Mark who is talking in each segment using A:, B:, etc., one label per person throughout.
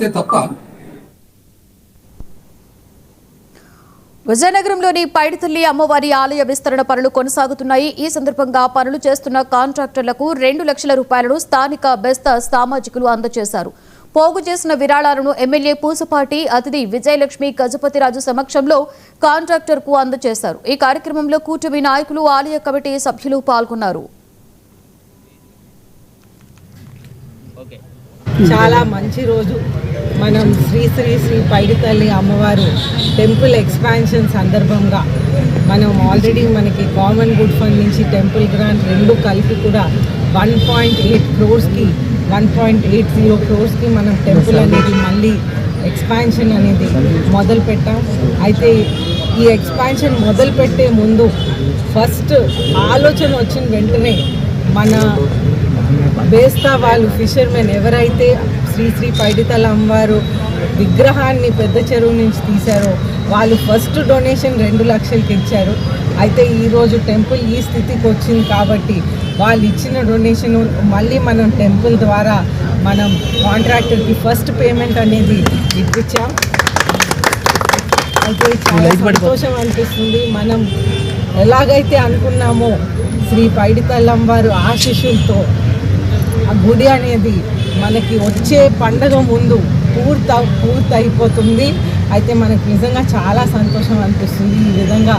A: తప్ప
B: విజయనగరంలోని పైడితల్లి అమ్మవారి ఆలయ విస్తరణ పనులు కొనసాగుతున్నాయి. ఈ సందర్భంగా పనులు చేస్తున్న కాంట్రాక్టర్లకు 2 లక్షల రూపాయలను స్థానిక బెస్త సామాజికులు అందజేశారు. పోగు చేసిన విరాళాలను ఎమ్మెల్యే పూసపాటి అతిథి విజయలక్ష్మి గజపతిరాజు సమక్షంలో కాంట్రాక్టర్కు అందజేశారు. ఈ కార్యక్రమంలో కూటమి నాయకులు, ఆలయ కమిటీ సభ్యులు పాల్గొన్నారు.
C: చాలా మంచి రోజు. మనం శ్రీ శ్రీ శ్రీ పైడితల్లి అమ్మవారు టెంపుల్ ఎక్స్పాన్షన్ సందర్భంగా మనం ఆల్రెడీ మనకి కామన్ గుడ్ ఫండ్ నుంచి టెంపుల్ గ్రాంట్ 2 కలిపి కూడా 1.8 crores-కి 1.80 crores-కి మనం టెంపుల్ అనేది మళ్ళీ ఎక్స్పాన్షన్ అనేది మొదలు పెట్టాం. అయితే ఈ ఎక్స్పాన్షన్ మొదలు పెట్టే ముందు ఫస్ట్ ఆలోచన వచ్చిన వెంటనే మన బేస్తా వాళ్ళు ఫిషర్మెన్ ఎవరైతే శ్రీ శ్రీ పైడితల్లి అమ్మవారు విగ్రహాన్ని పెద్ద చెరువు నుంచి తీశారో వాళ్ళు ఫస్ట్ డొనేషన్ 2 లక్షలకి ఇచ్చారు. అయితే ఈరోజు టెంపుల్ ఈ స్థితికి వచ్చింది కాబట్టి వాళ్ళు ఇచ్చిన డొనేషన్ మళ్ళీ మనం టెంపుల్ ద్వారా మనం కాంట్రాక్టర్కి ఫస్ట్ పేమెంట్ అనేది ఇప్పించాం. అయితే చాలా సంతోషం అనిపిస్తుంది. మనం ఎలాగైతే అనుకున్నామో శ్రీ పైడితల్లి అమ్మవారు ఆశీస్సులతో ఆ గుడి అనేది మనకి వచ్చే పండగ ముందు పూర్తి అయిపోతుంది. అయితే మనకు నిజంగా చాలా సంతోషం అనిపిస్తుంది. ఈ విధంగా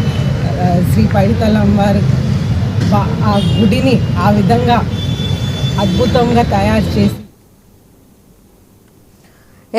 C: శ్రీ పైడితల్లి అమ్మవారి ఆ గుడిని ఆ విధంగా అద్భుతంగా తయారు చేసి